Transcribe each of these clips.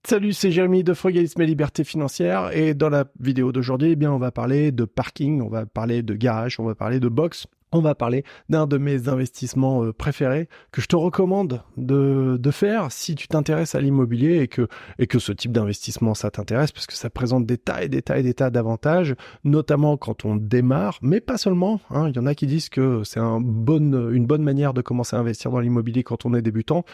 Salut, c'est Jérémy de Frugalisme et Liberté Financière et dans la vidéo d'aujourd'hui, on va parler de parking, on va parler de garage, on va parler de box. On va parler d'un de mes investissements préférés que je te recommande de faire si tu t'intéresses à l'immobilier et que ce type d'investissement ça t'intéresse parce que ça présente des tas d'avantages, notamment quand on démarre, mais pas seulement. Il y en a qui disent que c'est une bonne manière de commencer à investir dans l'immobilier quand on est débutant.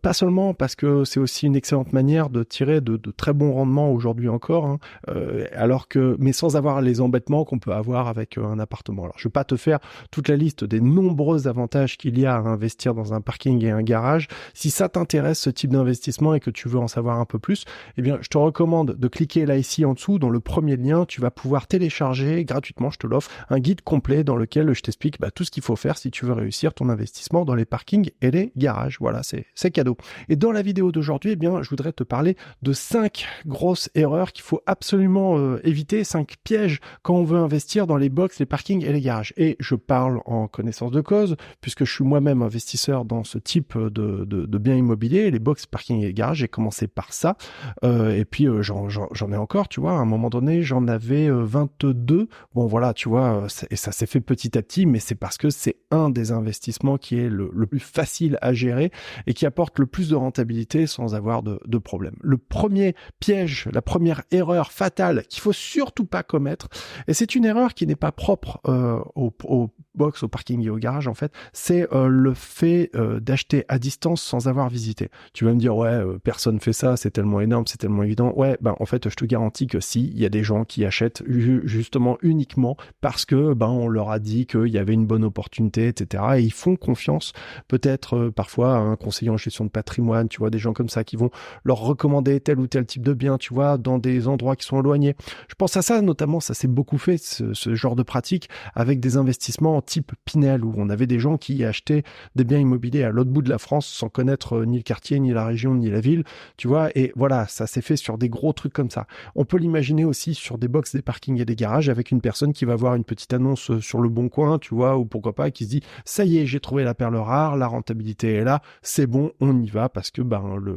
Pas seulement parce que c'est aussi une excellente manière de tirer de très bons rendements aujourd'hui encore, mais sans avoir les embêtements qu'on peut avoir avec un appartement. Alors je vais pas te faire toute la liste des nombreux avantages qu'il y a à investir dans un parking et un garage. Si ça t'intéresse ce type d'investissement et que tu veux en savoir un peu plus, je te recommande de cliquer là ici en dessous dans le premier lien. Tu vas pouvoir télécharger gratuitement, je te l'offre, un guide complet dans lequel je t'explique tout ce qu'il faut faire si tu veux réussir ton investissement dans les parkings et les garages. Voilà, c'est cadeau. Et dans la vidéo d'aujourd'hui, je voudrais te parler de 5 grosses erreurs qu'il faut absolument éviter, 5 pièges quand on veut investir dans les box, les parkings et les garages. Et je parle en connaissance de cause, puisque je suis moi-même investisseur dans ce type de biens immobiliers, les box, parking et les garages. J'ai commencé par ça, et puis j'en ai encore, tu vois, à un moment donné, j'en avais 22. Bon, voilà, tu vois, et ça s'est fait petit à petit, mais c'est parce que c'est un des investissements qui est le plus facile à gérer et qui apporte le plus de rentabilité sans avoir de problème. Le premier piège, la première erreur fatale qu'il faut surtout pas commettre, et c'est une erreur qui n'est pas propre au box, au parking et au garage, en fait, c'est le fait d'acheter à distance sans avoir visité. Tu vas me dire, personne fait ça, c'est tellement énorme, c'est tellement évident. En fait, je te garantis que si, il y a des gens qui achètent justement uniquement parce que on leur a dit qu'il y avait une bonne opportunité, etc. Et ils font confiance, peut-être parfois à un conseiller en gestion de patrimoine, tu vois, des gens comme ça qui vont leur recommander tel ou tel type de bien, tu vois, dans des endroits qui sont éloignés. Je pense à ça, notamment, ça s'est beaucoup fait, ce genre de pratique, avec des investissements type Pinel, où on avait des gens qui achetaient des biens immobiliers à l'autre bout de la France sans connaître ni le quartier, ni la région, ni la ville, tu vois, et voilà, ça s'est fait sur des gros trucs comme ça. On peut l'imaginer aussi sur des box, des parkings et des garages, avec une personne qui va voir une petite annonce sur le Bon Coin, tu vois, ou pourquoi pas, qui se dit, ça y est, j'ai trouvé la perle rare, la rentabilité est là, c'est bon, on y va, parce que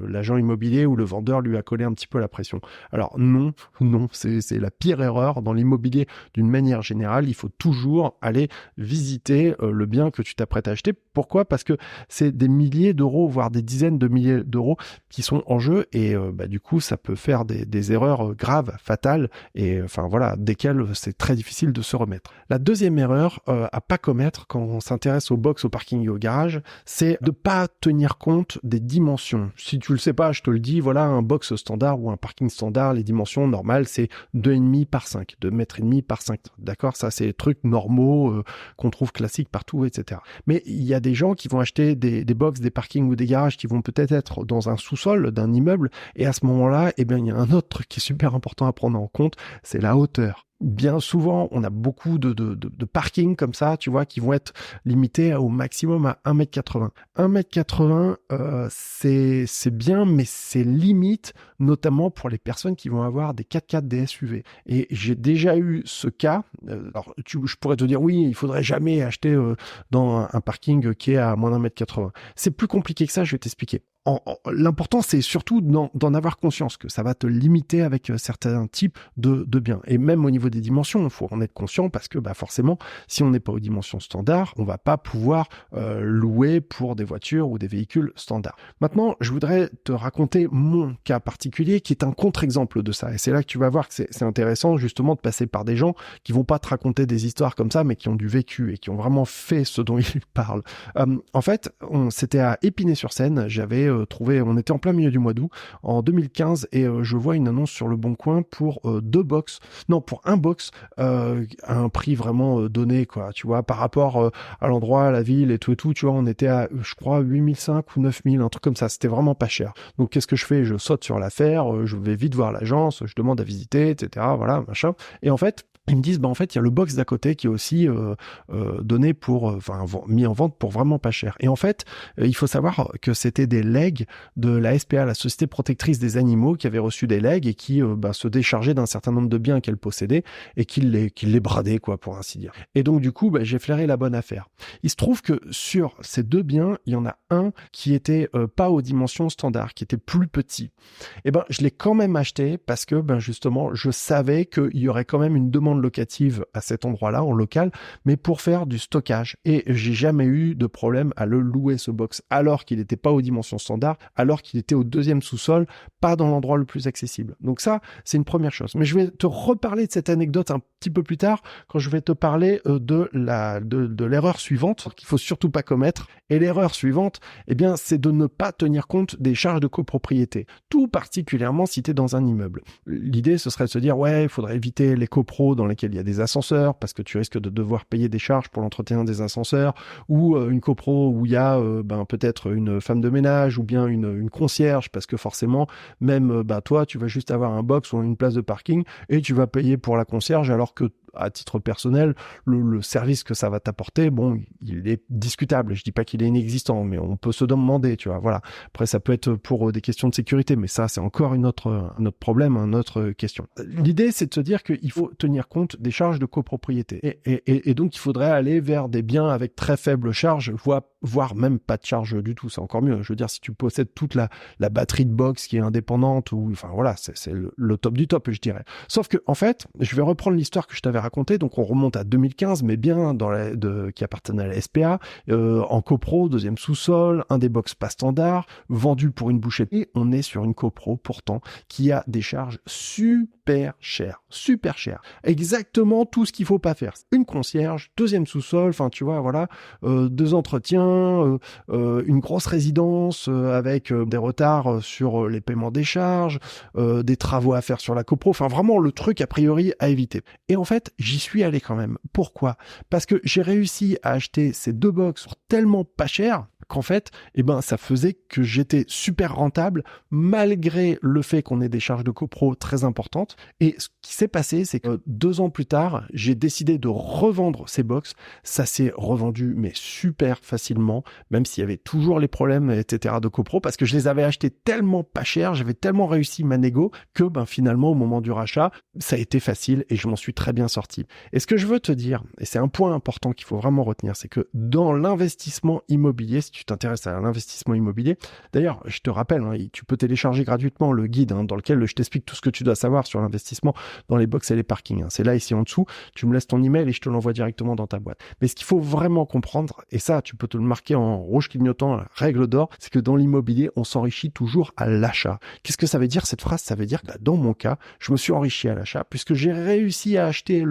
l'agent immobilier ou le vendeur lui a collé un petit peu la pression. Alors non, c'est la pire erreur dans l'immobilier d'une manière générale. Il faut toujours aller visiter le bien que tu t'apprêtes à acheter. Pourquoi ? Parce que c'est des milliers d'euros, voire des dizaines de milliers d'euros qui sont en jeu et du coup, ça peut faire des erreurs graves, fatales et desquelles c'est très difficile de se remettre. La deuxième erreur à pas commettre quand on s'intéresse aux box, au parking et au garage, c'est de pas tenir compte des dimensions. Si tu le sais pas, je te le dis, voilà, un box standard ou un parking standard, les dimensions normales, c'est 2,5 par 5, 2,5 mètres par 5. D'accord ? Ça, c'est des trucs normaux qu'on trouve classiques partout, etc. Mais il y a des gens qui vont acheter des box, des parkings ou des garages qui vont peut-être être dans un sous-sol d'un immeuble et à ce moment-là, il y a un autre truc qui est super important à prendre en compte, c'est la hauteur. Bien souvent, on a beaucoup de parkings comme ça, tu vois, qui vont être limités au maximum à 1,80 m. 1,80 m, c'est bien, mais c'est limite, notamment pour les personnes qui vont avoir des 4x4, des SUV. Et j'ai déjà eu ce cas. Je pourrais te dire, oui, il faudrait jamais acheter dans un parking qui est à moins d'1,80 m. C'est plus compliqué que ça, je vais t'expliquer. L'important, c'est surtout d'en avoir conscience, que ça va te limiter avec certains types de biens. Et même au niveau des dimensions, il faut en être conscient parce que forcément, si on n'est pas aux dimensions standards, on va pas pouvoir louer pour des voitures ou des véhicules standards. Maintenant, je voudrais te raconter mon cas particulier qui est un contre-exemple de ça. Et c'est là que tu vas voir que c'est intéressant justement de passer par des gens qui vont pas te raconter des histoires comme ça, mais qui ont du vécu et qui ont vraiment fait ce dont ils parlent. En fait, c'était à Épinay-sur-Seine, on était en plein milieu du mois d'août en 2015 et je vois une annonce sur le Bon Coin pour pour un box à un prix vraiment donné, quoi, tu vois, par rapport à l'endroit, à la ville et tout, tu vois, on était à, je crois, 8 500 ou 9 000, un truc comme ça, c'était vraiment pas cher. Donc qu'est-ce que je fais ? Je saute sur l'affaire, je vais vite voir l'agence, je demande à visiter, etc., voilà, machin. Et en fait, Ils me disent, en fait, il y a le box d'à côté qui est aussi donné mis en vente pour vraiment pas cher. Et en fait, il faut savoir que c'était des legs de la SPA, la Société Protectrice des Animaux, qui avait reçu des legs et qui se déchargeait d'un certain nombre de biens qu'elle possédait et qui les bradait, quoi, pour ainsi dire. Et donc, du coup, j'ai flairé la bonne affaire. Il se trouve que sur ces 2 biens, il y en a un qui était pas aux dimensions standards, qui était plus petit. Et je l'ai quand même acheté parce que, justement, je savais qu'il y aurait quand même une demande locative à cet endroit-là, en local, mais pour faire du stockage. Et j'ai jamais eu de problème à le louer, ce box, alors qu'il n'était pas aux dimensions standards, alors qu'il était au 2e sous-sol, pas dans l'endroit le plus accessible. Donc ça, c'est une première chose. Mais je vais te reparler de cette anecdote un petit peu plus tard, quand je vais te parler de l'erreur suivante, qu'il faut surtout pas commettre. Et l'erreur suivante, c'est de ne pas tenir compte des charges de copropriété, tout particulièrement si tu es dans un immeuble. L'idée, ce serait de se dire, il faudrait éviter les copros dans lesquels il y a des ascenseurs, parce que tu risques de devoir payer des charges pour l'entretien des ascenseurs, ou une copro où il y a peut-être une femme de ménage, ou bien une concierge, parce que forcément, même toi, tu vas juste avoir un box ou une place de parking, et tu vas payer pour la concierge, alors que à titre personnel, le service que ça va t'apporter, il est discutable. Je dis pas qu'il est inexistant, mais on peut se demander, tu vois, voilà. Après, ça peut être pour des questions de sécurité, mais ça, c'est encore un autre problème, une autre question. L'idée, c'est de se dire qu'il faut tenir compte des charges de copropriété. Et donc, il faudrait aller vers des biens avec très faibles charges, voire même pas de charge du tout. C'est encore mieux. Je veux dire, si tu possèdes toute la batterie de box qui est indépendante, c'est le top du top, je dirais. Sauf que, en fait, je vais reprendre l'histoire que je t'avais raconté, donc on remonte à 2015, mais bien qui appartenait à la SPA, en copro, 2e sous-sol, un des box pas standard, vendu pour une bouchée. Et on est sur une copro, pourtant, qui a des charges super chères. Exactement tout ce qu'il faut pas faire. Une concierge, 2e sous-sol, 2 entretiens, une grosse résidence avec des retards sur les paiements des charges, des travaux à faire sur la copro, vraiment le truc a priori à éviter. Et en fait, j'y suis allé quand même. Pourquoi ? Parce que j'ai réussi à acheter ces 2 box pour tellement pas cher qu'en fait, ça faisait que j'étais super rentable malgré le fait qu'on ait des charges de copro très importantes. Et ce qui s'est passé, c'est que 2 ans plus tard, j'ai décidé de revendre ces box. Ça s'est revendu, mais super facilement, même s'il y avait toujours les problèmes, etc. de copro, parce que je les avais achetés tellement pas cher, j'avais tellement réussi ma négo que finalement, au moment du rachat, ça a été facile et je m'en suis très bien sorti. Et ce que je veux te dire, et c'est un point important qu'il faut vraiment retenir, c'est que dans l'investissement immobilier, si tu t'intéresses à l'investissement immobilier, d'ailleurs, je te rappelle, tu peux télécharger gratuitement le guide dans lequel je t'explique tout ce que tu dois savoir sur l'investissement dans les box et les parkings. C'est là, ici en dessous, tu me laisses ton email et je te l'envoie directement dans ta boîte. Mais ce qu'il faut vraiment comprendre, et ça, tu peux te le marquer en rouge clignotant, règle d'or, c'est que dans l'immobilier, on s'enrichit toujours à l'achat. Qu'est-ce que ça veut dire, cette phrase ? Ça veut dire que dans mon cas, je me suis enrichi à l'achat puisque j'ai réussi à acheter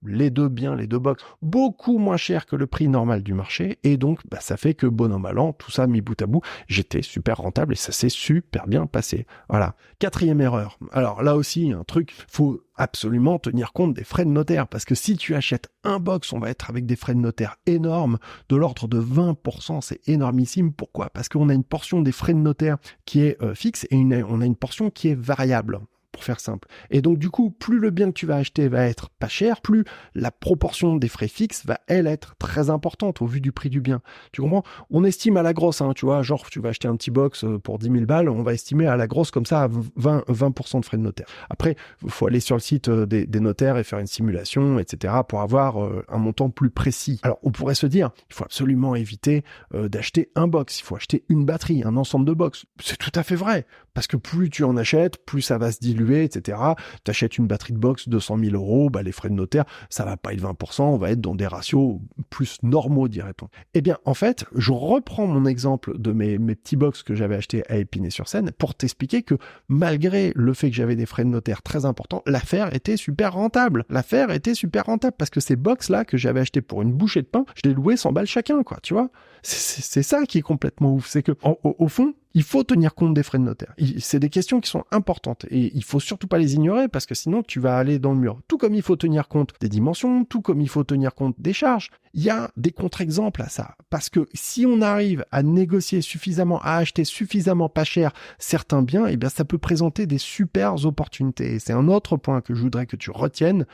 les deux box, beaucoup moins cher que le prix normal du marché. Et donc, ça fait que bon an, mal an, tout ça mis bout à bout, j'étais super rentable et ça s'est super bien passé. Voilà. 4e erreur. Alors là aussi, un truc, faut absolument tenir compte des frais de notaire parce que si tu achètes un box, on va être avec des frais de notaire énormes, de l'ordre de 20%, c'est énormissime. Pourquoi ? Parce qu'on a une portion des frais de notaire qui est fixe et on a une portion qui est variable, pour faire simple. Et donc, du coup, plus le bien que tu vas acheter va être pas cher, plus la proportion des frais fixes va, elle, être très importante au vu du prix du bien. Tu comprends ? On estime à la grosse, tu vois, genre, tu vas acheter un petit box pour 10 000 balles, on va estimer à la grosse comme ça à 20% de frais de notaire. Après, il faut aller sur le site des notaires et faire une simulation, etc. pour avoir un montant plus précis. Alors, on pourrait se dire, il faut absolument éviter d'acheter un box, il faut acheter une batterie, un ensemble de box. C'est tout à fait vrai, parce que plus tu en achètes, plus ça va se diluer, etc. T'achètes une batterie de box 200 000 euros, les frais de notaire, ça va pas être 20%, on va être dans des ratios plus normaux, dirait-on. Eh bien, en fait, je reprends mon exemple de mes petits box que j'avais achetés à Épinay-sur-Seine pour t'expliquer que malgré le fait que j'avais des frais de notaire très importants, l'affaire était super rentable. Parce que ces box-là que j'avais achetés pour une bouchée de pain, je les louais 100 balles chacun, quoi, tu vois. C'est ça qui est complètement ouf, c'est que au fond, il faut tenir compte des frais de notaire. C'est des questions qui sont importantes et il faut surtout pas les ignorer parce que sinon tu vas aller dans le mur. Tout comme il faut tenir compte des dimensions, tout comme il faut tenir compte des charges. Il y a des contre-exemples à ça parce que si on arrive à négocier suffisamment, à acheter suffisamment pas cher certains biens, ça peut présenter des super opportunités. Et c'est un autre point que je voudrais que tu retiennes.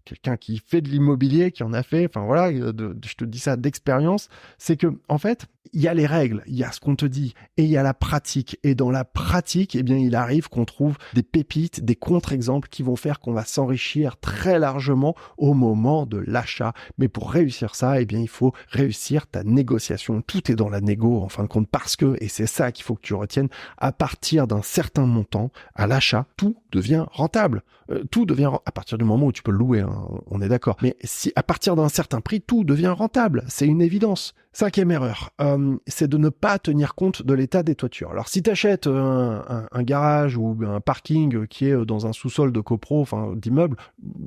quelqu'un qui fait de l'immobilier, qui en a fait, enfin voilà, je te dis ça d'expérience, c'est que en fait, il y a les règles, il y a ce qu'on te dit, et il y a la pratique. Et dans la pratique, eh bien, il arrive qu'on trouve des pépites, des contre-exemples qui vont faire qu'on va s'enrichir très largement au moment de l'achat. Mais pour réussir ça, eh bien, il faut réussir ta négociation. Tout est dans la négo, en fin de compte, parce que, et c'est ça qu'il faut que tu retiennes, à partir d'un certain montant, à l'achat, tout devient rentable. Tout devient, à partir du moment où tu peux le louer, hein, on est d'accord. Mais si à partir d'un certain prix, tout devient rentable. C'est une évidence. 5e erreur, c'est de ne pas tenir compte de l'état des toitures. Alors si tu achètes un garage ou un parking qui est dans un sous-sol de copro, enfin d'immeuble,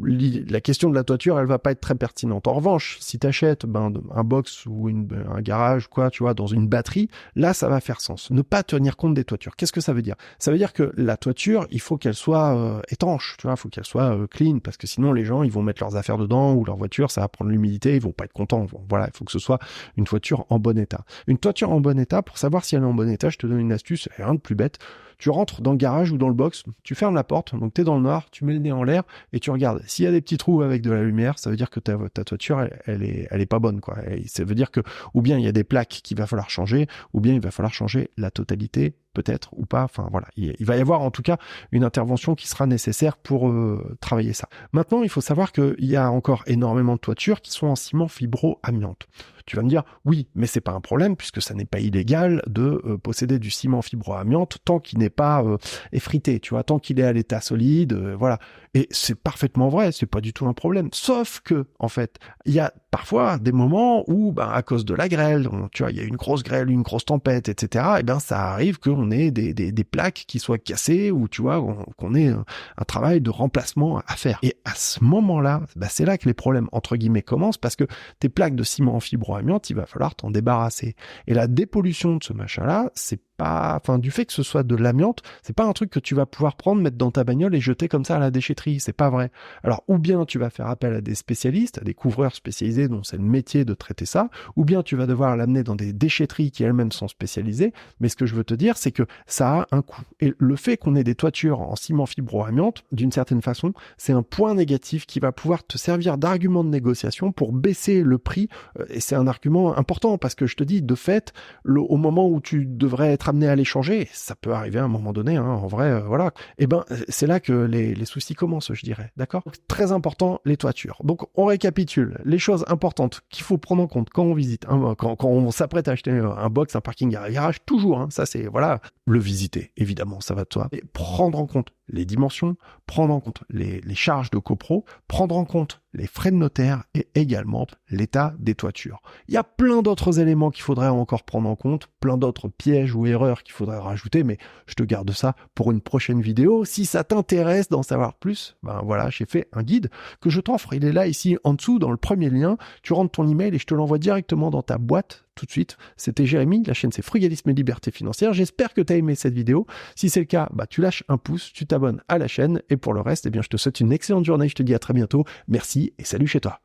la question de la toiture, elle va pas être très pertinente. En revanche, si tu achètes un box ou un garage, quoi, tu vois, dans une batterie, là ça va faire sens. Ne pas tenir compte des toitures. Qu'est-ce que ça veut dire? Ça veut dire que la toiture, il faut qu'elle soit étanche, tu vois, il faut qu'elle soit clean, parce que sinon les gens ils vont mettre leurs affaires dedans ou leur voiture, ça va prendre l'humidité, ils vont pas être contents. Voilà, il faut que ce soit une toiture en bon état. Une toiture en bon état, pour savoir si elle est en bon état, je te donne une astuce, rien de plus bête. Tu rentres dans le garage ou dans le box, tu fermes la porte, donc tu es dans le noir, tu mets le nez en l'air et tu regardes. S'il y a des petits trous avec de la lumière, ça veut dire que ta toiture, elle est pas bonne, quoi. Et ça veut dire que, ou bien il y a des plaques qu'il va falloir changer, ou bien il va falloir changer la totalité, peut-être, ou pas. Enfin, voilà. Il va y avoir, en tout cas, une intervention qui sera nécessaire pour travailler ça. Maintenant, il faut savoir qu'il y a encore énormément de toitures qui sont en ciment fibro-amiante. Tu vas me dire, oui, mais c'est pas un problème puisque ça n'est pas illégal de posséder du ciment fibro-amiante tant qu'il n'est pas effrité, tu vois, tant qu'il est à l'état solide, voilà. Et c'est parfaitement vrai, c'est pas du tout un problème. Sauf que, en fait, il y a parfois des moments où, à cause de la grêle, tu vois, il y a une grosse grêle, une grosse tempête, etc. Et ça arrive qu'on ait des plaques qui soient cassées ou, tu vois, qu'on ait un travail de remplacement à faire. Et à ce moment-là, c'est là que les problèmes, entre guillemets, commencent parce que tes plaques de ciment en fibro-amiante, il va falloir t'en débarrasser. Et la dépollution de ce machin-là, c'est pas, enfin, du fait que ce soit de l'amiante, c'est pas un truc que tu vas pouvoir prendre, mettre dans ta bagnole et jeter comme ça à la déchetterie. C'est pas vrai. Alors, ou bien tu vas faire appel à des spécialistes, à des couvreurs spécialisés dont c'est le métier de traiter ça, ou bien tu vas devoir l'amener dans des déchetteries qui elles-mêmes sont spécialisées. Mais ce que je veux te dire, c'est que ça a un coût. Et le fait qu'on ait des toitures en ciment fibro-amiante, d'une certaine façon, c'est un point négatif qui va pouvoir te servir d'argument de négociation pour baisser le prix. Et c'est un argument important parce que je te dis, de fait, au moment où tu devrais être amené à les changer, ça peut arriver à un moment donné, hein, en vrai, voilà. Et c'est là que les soucis commencent, je dirais, d'accord? Très important, les toitures. Donc, on récapitule. Les choses importantes qu'il faut prendre en compte quand on visite, quand on s'apprête à acheter un box, un parking, un garage, toujours, hein, ça c'est, voilà, le visiter, évidemment, ça va de soi. Et prendre en compte les dimensions, prendre en compte les charges de copro, prendre en compte les frais de notaire et également l'état des toitures. Il y a plein d'autres éléments qu'il faudrait encore prendre en compte, plein d'autres pièges ou erreurs qu'il faudrait rajouter, mais je te garde ça pour une prochaine vidéo. Si ça t'intéresse d'en savoir plus, voilà, j'ai fait un guide que je t'offre. Il est là ici en dessous dans le premier lien. Tu rentres ton email et je te l'envoie directement dans ta boîte tout de suite. C'était Jérémy, la chaîne c'est Frugalisme et Liberté Financière. J'espère que tu as aimé cette vidéo. Si c'est le cas, tu lâches un pouce, tu t'abonnes à la chaîne et pour le reste, je te souhaite une excellente journée. Je te dis à très bientôt. Merci et salut chez toi.